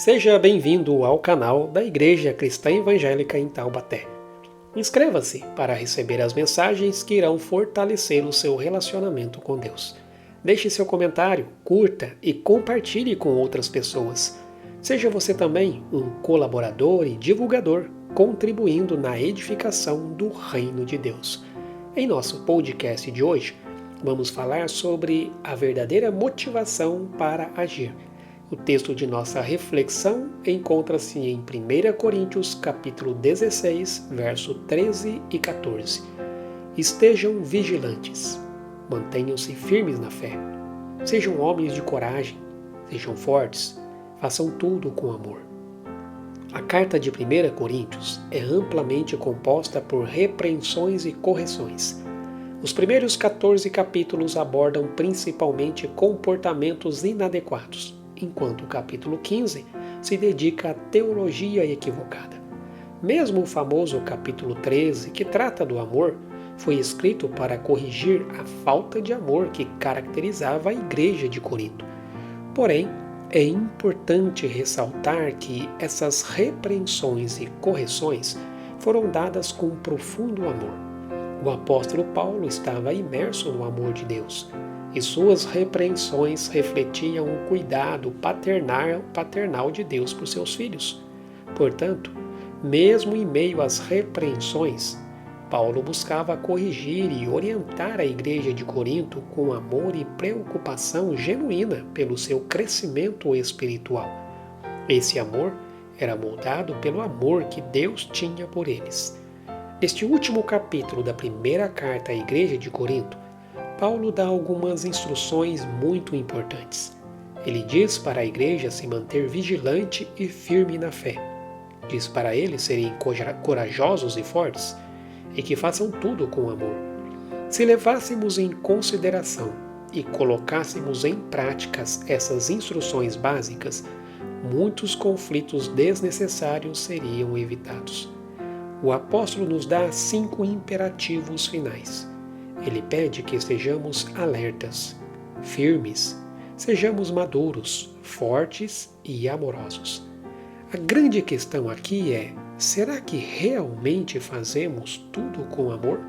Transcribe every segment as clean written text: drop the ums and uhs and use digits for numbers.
Seja bem-vindo ao canal da Igreja Cristã Evangélica em Taubaté. Inscreva-se para receber as mensagens que irão fortalecer o seu relacionamento com Deus. Deixe seu comentário, curta e compartilhe com outras pessoas. Seja você também um colaborador e divulgador, contribuindo na edificação do Reino de Deus. Em nosso podcast de hoje, vamos falar sobre a verdadeira motivação para agir. O texto de nossa reflexão encontra-se em 1 Coríntios capítulo 16, verso 13 e 14. Estejam vigilantes, mantenham-se firmes na fé, sejam homens de coragem, sejam fortes, façam tudo com amor. A carta de 1 Coríntios é amplamente composta por repreensões e correções. Os primeiros 14 capítulos abordam principalmente comportamentos inadequados, enquanto o capítulo 15 se dedica à teologia equivocada. Mesmo o famoso capítulo 13, que trata do amor, foi escrito para corrigir a falta de amor que caracterizava a igreja de Corinto. Porém, é importante ressaltar que essas repreensões e correções foram dadas com profundo amor. O apóstolo Paulo estava imerso no amor de Deus, e suas repreensões refletiam o cuidado paternal de Deus por seus filhos. Portanto, mesmo em meio às repreensões, Paulo buscava corrigir e orientar a igreja de Corinto com amor e preocupação genuína pelo seu crescimento espiritual. Esse amor era moldado pelo amor que Deus tinha por eles. Neste último capítulo da primeira carta à igreja de Corinto, Paulo dá algumas instruções muito importantes. Ele diz para a igreja se manter vigilante e firme na fé. Diz para eles serem corajosos e fortes e que façam tudo com amor. Se levássemos em consideração e colocássemos em práticas essas instruções básicas, muitos conflitos desnecessários seriam evitados. O apóstolo nos dá 5 imperativos finais. Ele pede que estejamos alertas, firmes, sejamos maduros, fortes e amorosos. A grande questão aqui é: será que realmente fazemos tudo com amor?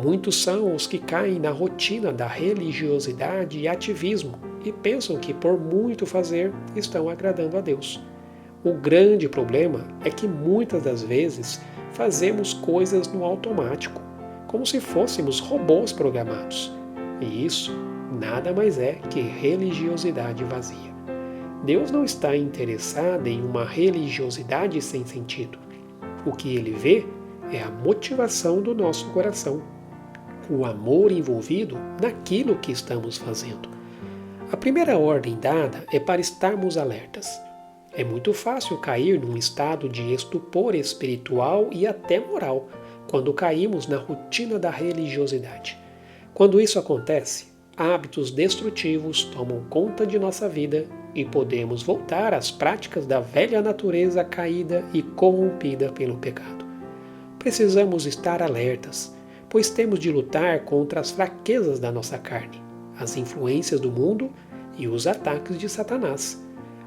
Muitos são os que caem na rotina da religiosidade e ativismo e pensam que por muito fazer estão agradando a Deus. O grande problema é que muitas das vezes fazemos coisas no automático, como se fôssemos robôs programados. E isso nada mais é que religiosidade vazia. Deus não está interessado em uma religiosidade sem sentido. O que Ele vê é a motivação do nosso coração, o amor envolvido naquilo que estamos fazendo. A primeira ordem dada é para estarmos alertas. É muito fácil cair num estado de estupor espiritual e até moral, quando caímos na rotina da religiosidade. Quando isso acontece, hábitos destrutivos tomam conta de nossa vida e podemos voltar às práticas da velha natureza caída e corrompida pelo pecado. Precisamos estar alertas, pois temos de lutar contra as fraquezas da nossa carne, as influências do mundo e os ataques de Satanás.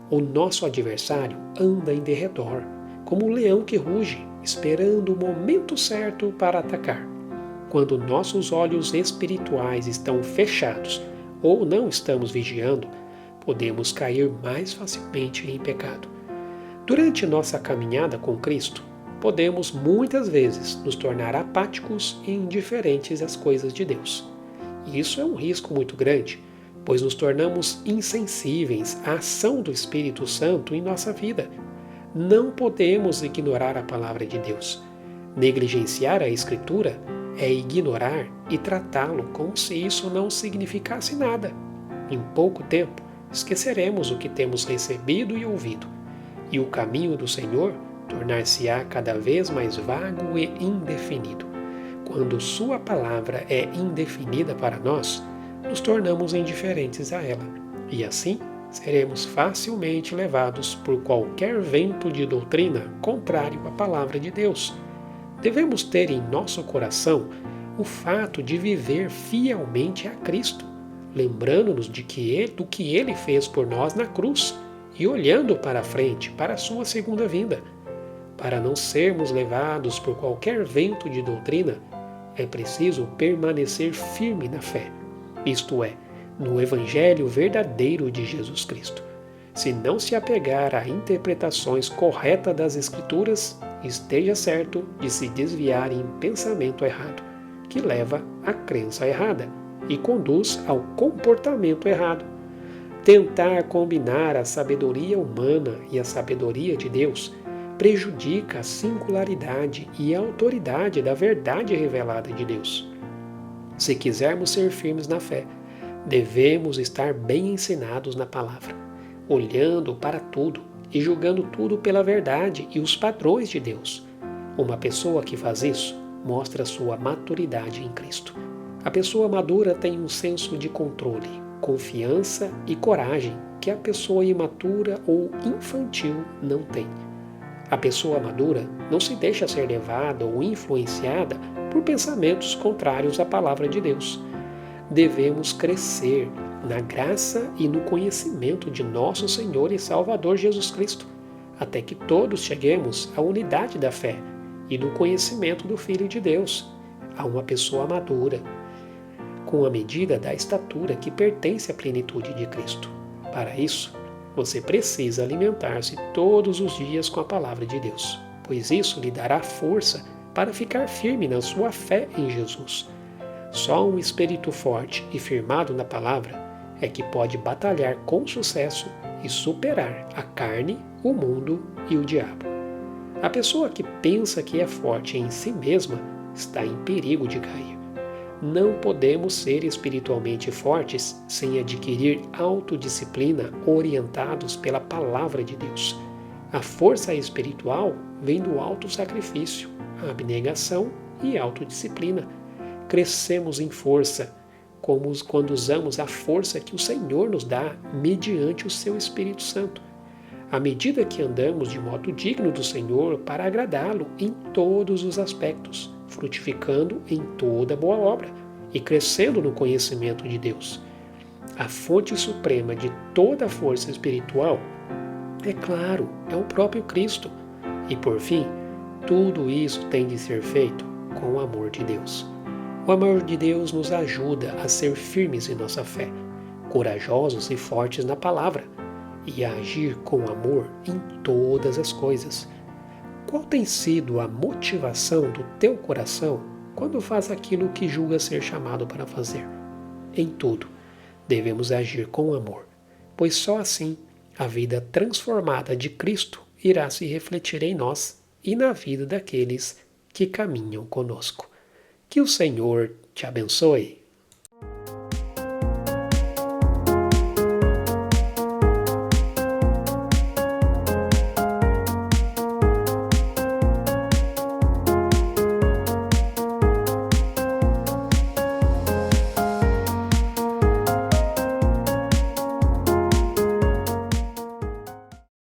O nosso adversário anda em derredor, como um leão que ruge, esperando o momento certo para atacar. Quando nossos olhos espirituais estão fechados ou não estamos vigiando, podemos cair mais facilmente em pecado. Durante nossa caminhada com Cristo, podemos muitas vezes nos tornar apáticos e indiferentes às coisas de Deus. Isso é um risco muito grande, pois nos tornamos insensíveis à ação do Espírito Santo em nossa vida. Não podemos ignorar a palavra de Deus. Negligenciar a Escritura é ignorar e tratá-lo como se isso não significasse nada. Em pouco tempo, esqueceremos o que temos recebido e ouvido, e o caminho do Senhor tornar-se-á cada vez mais vago e indefinido. Quando Sua palavra é indefinida para nós, nos tornamos indiferentes a ela, e assim seremos facilmente levados por qualquer vento de doutrina contrário à palavra de Deus. Devemos ter em nosso coração o fato de viver fielmente a Cristo, lembrando-nos do que Ele fez por nós na cruz e olhando para a frente, para a sua segunda vinda. Para não sermos levados por qualquer vento de doutrina, é preciso permanecer firme na fé, isto é, no Evangelho verdadeiro de Jesus Cristo. Se não se apegar a interpretações corretas das Escrituras, esteja certo de se desviar em pensamento errado, que leva à crença errada e conduz ao comportamento errado. Tentar combinar a sabedoria humana e a sabedoria de Deus prejudica a singularidade e a autoridade da verdade revelada de Deus. Se quisermos ser firmes na fé, devemos estar bem ensinados na palavra, olhando para tudo e julgando tudo pela verdade e os padrões de Deus. Uma pessoa que faz isso mostra sua maturidade em Cristo. A pessoa madura tem um senso de controle, confiança e coragem que a pessoa imatura ou infantil não tem. A pessoa madura não se deixa ser levada ou influenciada por pensamentos contrários à palavra de Deus. Devemos crescer na graça e no conhecimento de nosso Senhor e Salvador Jesus Cristo, até que todos cheguemos à unidade da fé e do conhecimento do Filho de Deus, a uma pessoa madura, com a medida da estatura que pertence à plenitude de Cristo. Para isso, você precisa alimentar-se todos os dias com a palavra de Deus, pois isso lhe dará força para ficar firme na sua fé em Jesus. Só um espírito forte e firmado na palavra é que pode batalhar com sucesso e superar a carne, o mundo e o diabo. A pessoa que pensa que é forte em si mesma está em perigo de cair. Não podemos ser espiritualmente fortes sem adquirir autodisciplina orientados pela palavra de Deus. A força espiritual vem do autossacrifício, a abnegação e autodisciplina. Crescemos em força quando usamos a força que o Senhor nos dá mediante o seu Espírito Santo. À medida que andamos de modo digno do Senhor para agradá-lo em todos os aspectos, frutificando em toda boa obra e crescendo no conhecimento de Deus. A fonte suprema de toda a força espiritual, é claro, é o próprio Cristo. E por fim, tudo isso tem de ser feito com o amor de Deus. O amor de Deus nos ajuda a ser firmes em nossa fé, corajosos e fortes na palavra, e a agir com amor em todas as coisas. Qual tem sido a motivação do teu coração quando faz aquilo que julga ser chamado para fazer? Em tudo, devemos agir com amor, pois só assim a vida transformada de Cristo irá se refletir em nós e na vida daqueles que caminham conosco. Que o Senhor te abençoe.